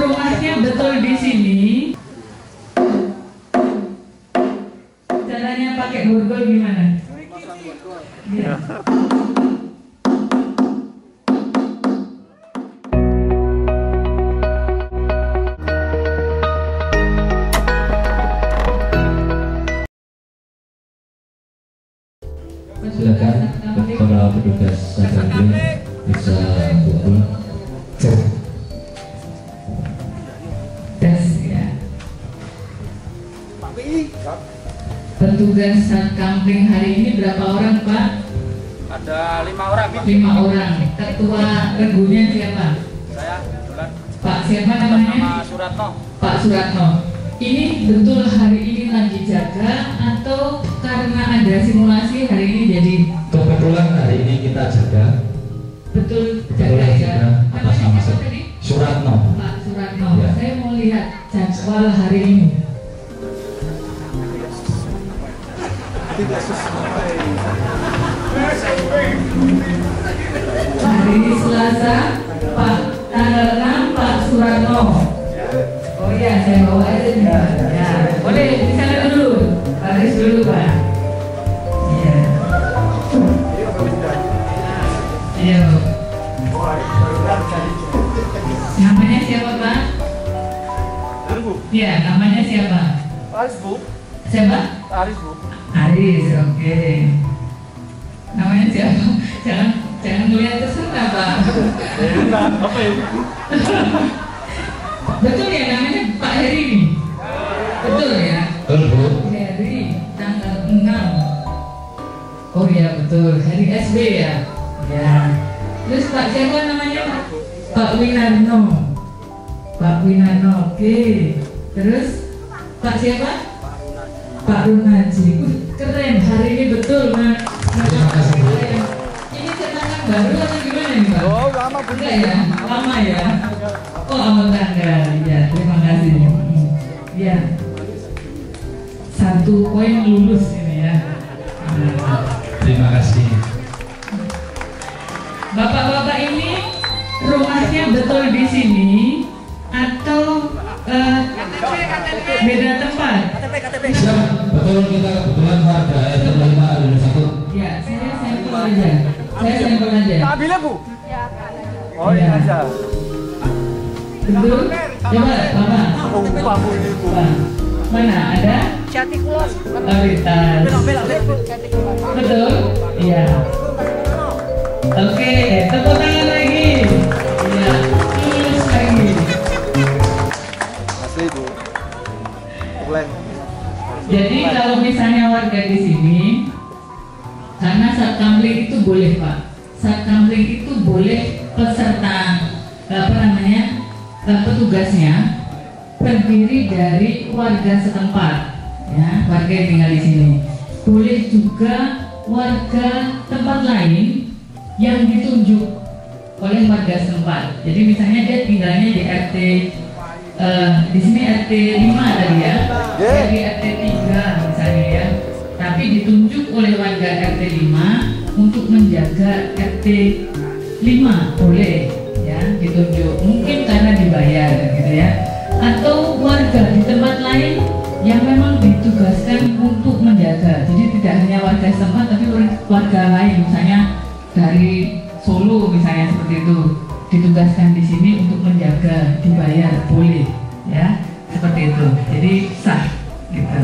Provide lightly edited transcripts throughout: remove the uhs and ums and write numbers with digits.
rumahnya betul di sini. Caranya pakai borgol gimana? Ya. Silakan para petugas Satlantas bisa pukul. Tes ya. Petugas Satkampling hari ini berapa orang, Pak? Ada 5 orang. 5 orang. Ketua regunya siapa? Saya kebetulan. Pak siapa namanya? Nama Suratno. Pak Suratno. Ini betul hari ini lagi jaga atau karena ada simulasi hari ini jadi? Kebetulan hari ini kita jaga. Betul jaga ya. Atas nama Suratno. Pak Suratno. Ya. Saya mau lihat jadwal hari ini. Hari Selasa, Pak tanggal 6 Pak Suratno. Oh iya, saya bawa aja nih. Ya, boleh di sana dulu. Baris dulu, Pak. Iya. Iya. Namanya siapa, Pak? Iya, namanya siapa? Aris, Bu. Siapa? Aris, Bu. Aris, oke. Namanya siapa? Jangan melihat ke sana, Pak. Apa ya? Betul ya namanya Pak Heri nih? Betul ya? Betul, Bu. Heri tanggal 6. Oh iya betul, Heri SB ya? Ya. Terus Pak siapa namanya? Pak Winarno. Pak Winarno, oke. Terus Pak siapa? Pak Runaji. Keren, hari ini betul, Mas. Terima kasih, Bu. Ini cetakan baru atau gimana nih, Pak? Oh, lama, Bu. Enggak ya? Lama ya? Oh, awal tanggal. Ya, terima kasih. Ya. 1 poin lulus ini ya. Terima kasih. Bapak-bapak ini rumahnya betul di sini atau beda tempat? Siap, betul kita kebetulan warga RT 5 ada 1. Ya, saya sampel aja. Saya sampel aja. Ambilnya, Bu. Oh, Iya. ini aja. Betul? Coba, Bapak. Oh, Pak, Bu, ini, Bu. Pak. Mana ada? Jati Kulon. Otoritas. Betul? Iya. Oke, tepuk tangan lagi. Iya, lulus lagi. Asli, Bu. Keren. Jadi kalau misalnya warga di sini, karena Satkampling itu boleh, Pak. Satkampling itu boleh peserta petugasnya terdiri dari warga setempat, ya, warga yang tinggal di sini. Boleh juga warga tempat lain yang ditunjuk oleh warga setempat. Jadi misalnya dia tinggalnya di RT di sini RT 5 tadi ya, di RT 3 misalnya ya. Tapi ditunjuk oleh warga RT 5 untuk menjaga RT 5 boleh ya, ditunjuk. Mungkin karena dibayar gitu ya. Atau warga di tempat lain yang memang ditugaskan untuk menjaga. Jadi tidak hanya warga setempat tapi warga lain, misalnya dari Solo misalnya seperti itu, ditugaskan di sini untuk menjaga, dibayar, boleh ya, seperti itu. Jadi sah gitu.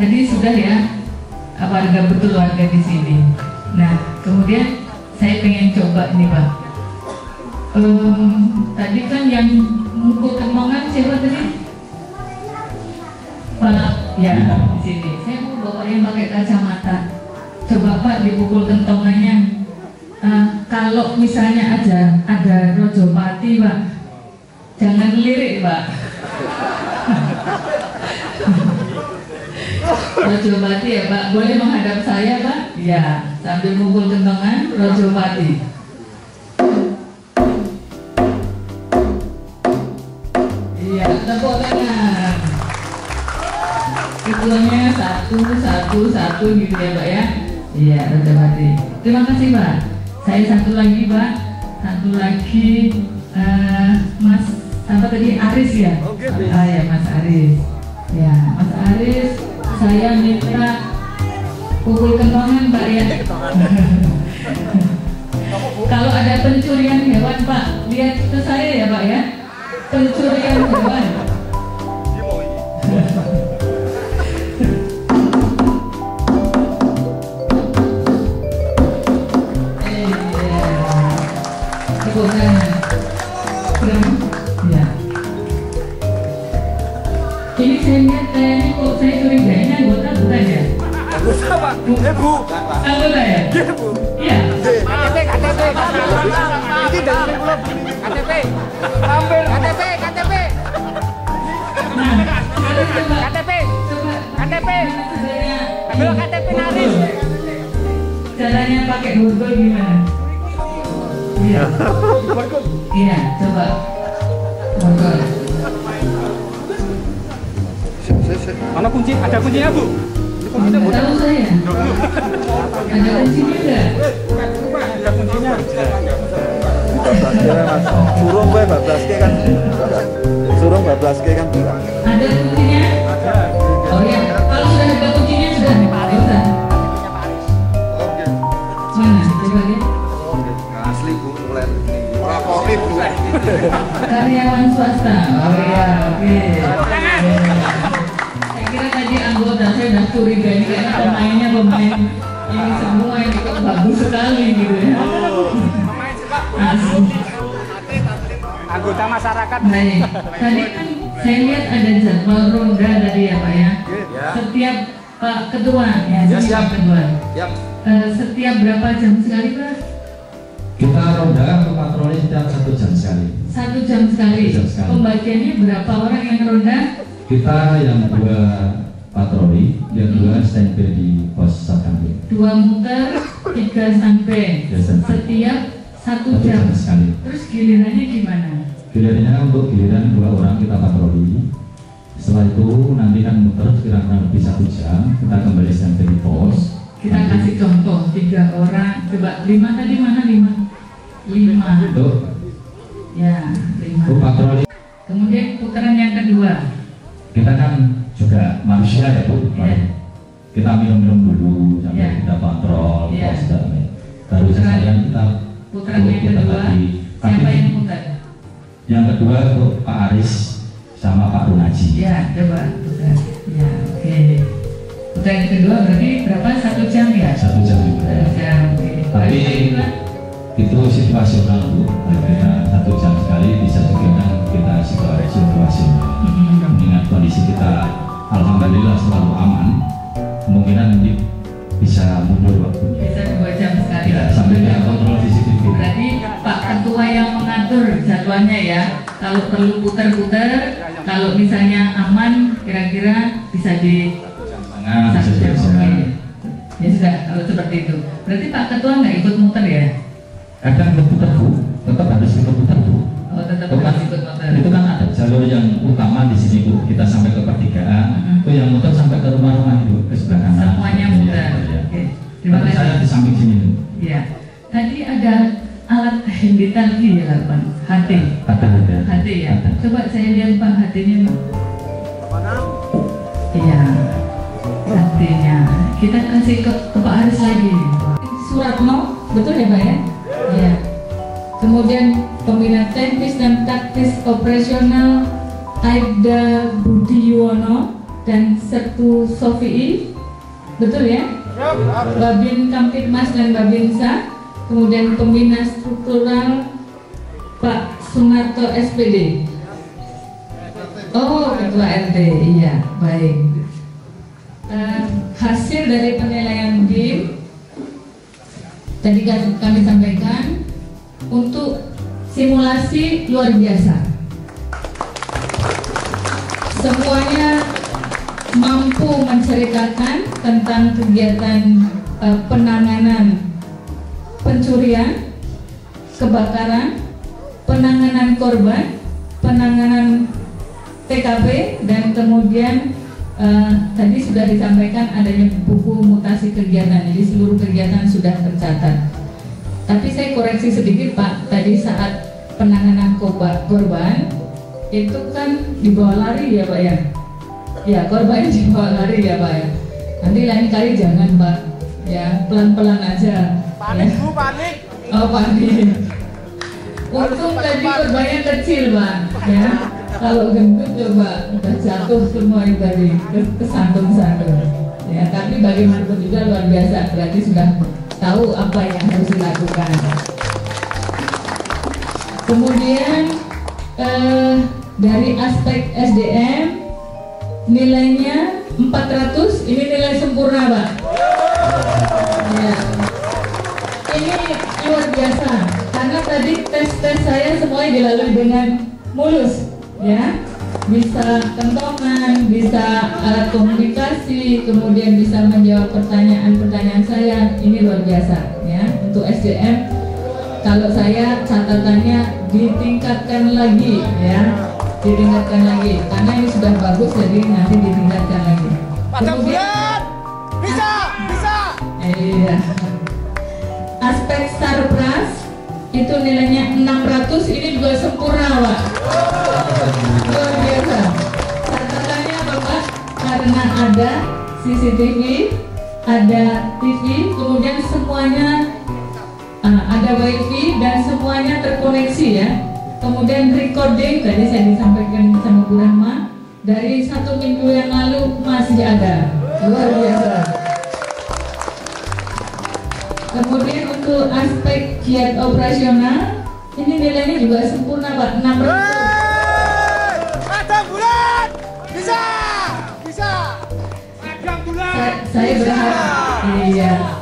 Tadi sudah ya, warga betul warga di sini. Nah, kemudian saya pengen coba nih, Pak. Tadi kan yang mukul kentongan siapa tadi? Pak, ya di sini. Saya mau bawa yang pakai kacamata. Coba Pak dipukul kentongannya. Kalau misalnya ada Rojopati, Pak, jangan lirik, Pak. Rojopati ya, Pak. Boleh menghadap saya, Pak? Ya, sambil mukul kentongan Rojopati. Iya, tepuk tangan. Hitungannya 1 gitu ya, Pak ya. Iya, Rojopati. Terima kasih, Pak. Saya satu lagi, Pak. Satu lagi Mas apa tadi Aris ya? Ah ya Mas Aris. Ya Mas Aris, saya minta pukul kentongan Pak ya. Kalau ada pencurian hewan Pak, lihat ke saya ya Pak ya. Pencurian hewan. Ya. Ini saya lihat kayaknya kok saya curiga ini anggota bukan ya? Anggota Pak. Bu. Anggota ya? Iya Bu. Iya. KTP. Ini dari pulau. KTP. Hampir. KTP. Nah, coba KTP. KTP. Ambil KTP Naris. Caranya pakai Google gimana? Iya. Iya, coba. Google. Mana kunci? Ada kuncinya Bu? Nggak tahu saya. Ada kuncinya nggak? Ada kuncinya. Surung gue 12K kan. Surung 12K kan. Ada kuncinya? Oh ya, kalau sudah ada kuncinya sudah. Ya udah. Mana? Coba lihat. Asli Bu, mulai rapopi Bu. Karyawan swasta. Oh iya, oke. Saya kira tadi anggota saya udah curiga ini karena pemainnya pemain ini semua yang ikut bagus sekali gitu ya. Asli. Anggota masyarakat. Baik. Tadi kan saya lihat ada jadwal ronda tadi ya Pak ya. Setiap Pak Ketua ya, siap. Pak Ketua. Yap. Setiap berapa jam sekali Pak? Kita ronda atau patroli setiap 1 jam sekali. 1 jam sekali. 1 jam sekali. Pembagiannya berapa orang yang ronda? Kita yang 2 patroli, yang 2 standby di pos Satkamling. 2 muter, 3 sampai. Ya, sampai. Setiap 1 1 jam. jam sekali. Terus gilirannya gimana? Gilirannya untuk giliran 2 orang kita patroli. Setelah itu nanti kan muter kira-kira lebih 1 jam. Kita kembali standby di pos. Kita kasih contoh 3 orang. Coba 5 tadi mana 5? 5. Untuk Ya 5. patroli. Kemudian putaran yang kedua. Kita kan juga manusia ya Bu. Iya. Kita minum-minum dulu sampai Iya. kita patrol, Iya. pos dan baru sekalian kita Putaran yang putar kedua. lagi. Siapa Tapi yang putar? yang kedua untuk Pak Aris sama Pak Runaji. Ya coba putar. Ya oke. Putaran yang kedua berarti berapa? 1 jam ya? 1 jam juga. 1 jam. Oke. Tapi Kedua? itu situasional Bu. Kita 1 jam sekali bisa juga kan kita situasional. Mengingat kondisi kita alhamdulillah selalu aman, kemungkinan nanti bisa mundur waktunya. Bisa 2 jam sekali. Ya, sampai kita kontrol CCTV. Berarti Pak Ketua yang mengatur jadwalnya ya. Kalau perlu putar-putar, kalau misalnya aman, kira-kira bisa di Nah, bisa 1 jam. juga. Oke. Ya sudah, kalau seperti itu. Berarti Pak Ketua nggak ikut muter ya? Kadang berputar Bu, tetap harus berputar Bu. Oh tetap Itu kan, harus ikut muter. itu kan ada jalur yang utama di sini Bu. Kita sampai ke pertigaan, itu yang muter sampai ke rumah-rumah itu ke sebelah kanan. Semuanya muter. Ya. Oke. Terima Tapi saya kasih. di samping sini Bu. Ya. Tadi ada alat handy ya lah Pak. HT. Ada. HT ya. Ada. Coba saya lihat Pak HT-nya Pak. Iya. HT-nya. Kita kasih ke Pak Aris lagi. Suratno, betul ya Pak ya? Iya. Kemudian pembina teknis dan taktis operasional Aibda Budi Yuwono dan Sertu Sofii, betul ya? Babin Kamtibmas dan Babinsa. Kemudian pembina struktural Pak Sunarto SPD. Oh, Ketua RT, iya, baik. Hasil dari penilaian BIM tadi kami sampaikan untuk simulasi luar biasa. Semuanya mampu menceritakan tentang kegiatan penanganan pencurian, kebakaran, penanganan korban, penanganan TKP, dan kemudian tadi sudah disampaikan adanya buku mutasi kegiatan, jadi seluruh kegiatan sudah tercatat. Tapi saya koreksi sedikit Pak, tadi saat penanganan korban itu kan dibawa lari ya Pak ya? Ya, korban dibawa lari ya Pak ya. Nanti lain kali jangan Pak, ya pelan-pelan aja. Panik ya. Bu, panik. Oh panik. Untung tadi korbannya kecil Pak, ya. Kalau gendut coba udah jatuh semua itu tadi, kesantung-santung. Ya, tapi bagaimanapun juga luar biasa, berarti sudah tahu apa yang harus dilakukan. Kemudian dari aspek SDM nilainya 400, ini nilai sempurna Pak. Ya. Ini luar biasa karena tadi tes saya semuanya dilalui dengan mulus, ya. Bisa kentongan, bisa alat komunikasi, kemudian bisa menjawab pertanyaan-pertanyaan saya. Ini luar biasa, ya. Untuk SDM, kalau saya catatannya ditingkatkan lagi, ya, ditingkatkan lagi. Karena ini sudah bagus, jadi nanti ditingkatkan lagi. Kemudian bisa. Iya. Aspek sarpras itu nilainya 600, ini juga sempurna Pak. Luar biasa. Catatannya apa Pak? Karena ada CCTV, ada TV, kemudian semuanya ada WiFi dan semuanya terkoneksi ya. Kemudian recording tadi saya disampaikan sama Bu Rahma dari 1 minggu yang lalu masih ada. Luar biasa. Kemudian untuk aspek kiat operasional ini nilainya juga sempurna Pak, 600. Madang bulan. Bisa. Madang bulan. Saya berharap, iya.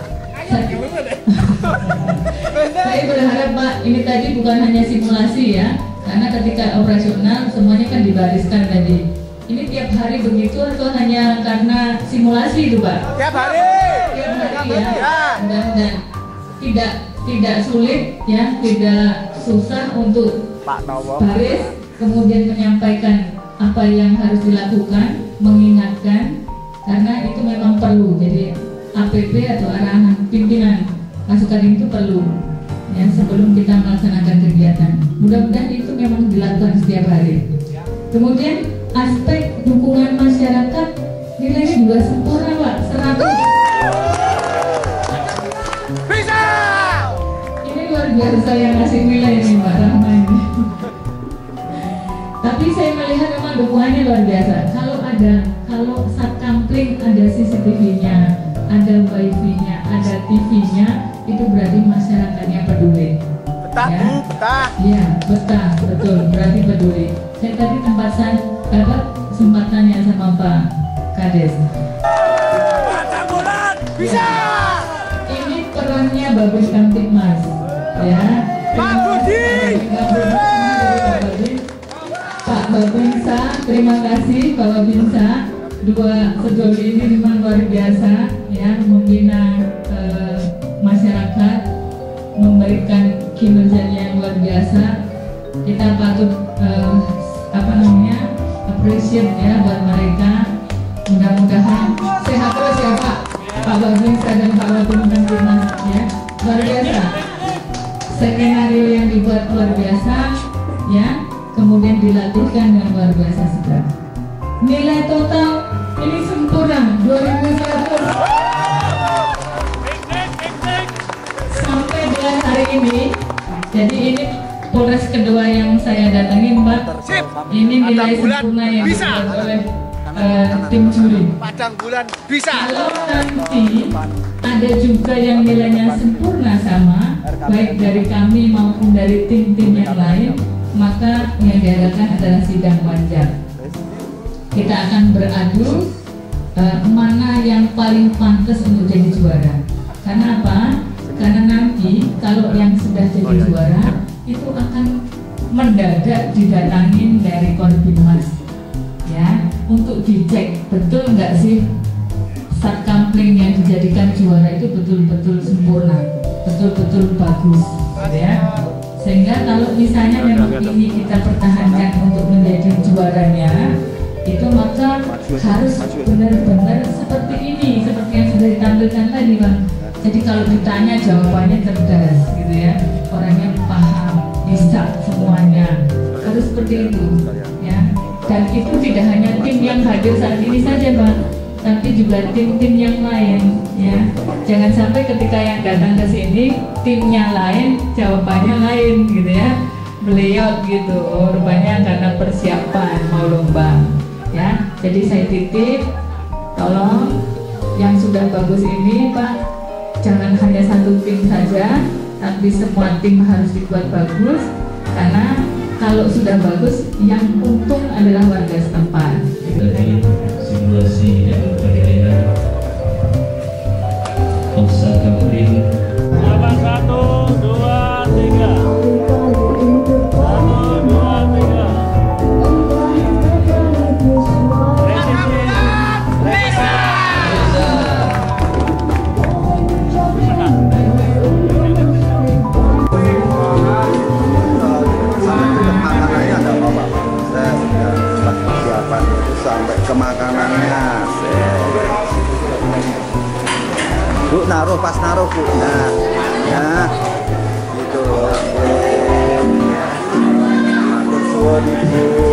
Saya berharap Pak, ini tadi bukan hanya simulasi ya, karena ketika operasional semuanya kan dibariskan tadi. Ini tiap hari begitu atau hanya karena simulasi itu Pak? Tiap hari ya. Dan tidak sulit ya, tidak susah untuk baris, kemudian menyampaikan apa yang harus dilakukan, mengingatkan, karena itu memang perlu. Jadi APP atau arahan pimpinan pasukan itu perlu ya sebelum kita melaksanakan kegiatan. Mudah-mudahan itu memang dilakukan setiap hari. Kemudian aspek dukungan masyarakat nilainya juga sempurna Pak, 100. Bisa. Ini luar biasa yang ngasih nilai ini Mbak Rahma ini. Tapi saya melihat memang dukungannya luar biasa. Kalau Satkampling ada CCTV-nya, ada WiFi-nya, ada TV-nya, itu berarti masyarakatnya peduli. Betah ya. Bu, betah. Iya, betah, betul, berarti peduli. Saya tadi sempat tanya sama Pak Kades. Madang bulan. Bisa. Ini perannya Babin Kamtipmas, ya. Pak Budi. Pak Babinsa, terima kasih Pak Babinsa. Dua sejoli ini memang luar biasa, ya, membina masyarakat, memberikan kinerjanya yang luar biasa. Kita patut appreciate ya buat mereka. Mudah-mudahan sehat terus ya Pak Babinsa dan Pak Babinsa ya, luar biasa. Skenario yang dibuat luar biasa ya, kemudian dilatihkan dengan luar biasa juga. Nilai total ini sempurna 2100 sampai dengan hari ini. Jadi ini Polres kedua yang saya datangin Pak. Ini nilai sempurna yang dibuat oleh tim juri. Madang bulan bisa. Kalau nanti ada juga yang nilainya sempurna sama, baik dari kami maupun dari tim-tim yang lain, maka yang diadakan adalah sidang wajar. Kita akan beradu mana yang paling pantas untuk jadi juara. Karena apa? Karena nanti kalau yang sudah jadi juara itu akan mendadak didatangin dari Korbinmas, ya, untuk dicek betul nggak sih Satkampling yang dijadikan juara itu betul-betul sempurna, betul-betul bagus, ya. Sehingga kalau misalnya memang ini kita pertahankan untuk menjadi juaranya, itu maka harus benar-benar seperti ini, seperti yang sudah ditampilkan tadi Bang. Jadi kalau ditanya jawabannya cerdas gitu ya, orangnya paham, bisa semua harus seperti itu, ya. Dan itu tidak hanya tim yang hadir saat ini saja, Pak, tapi juga tim-tim yang lain, ya. Jangan sampai ketika yang datang ke sini timnya lain, jawabannya lain, gitu ya, melihat gitu. Oh, rupanya karena persiapan mau lomba, ya. Jadi saya titip, tolong yang sudah bagus ini, Pak, jangan hanya satu tim saja, tapi semua tim harus dibuat bagus, karena kalau sudah bagus, yang untung adalah warga setempat. Dari simulasi dan penilaian Ustaz Kamuddin. 1, 2, 3. 1, 2, 3. Makanannya ada apa Pak? Saya sudah persiapan itu sampai ke makanannya. Bu, naruh pas naruh Bu. Nah, ya, gitu. Matur suwun Ibu.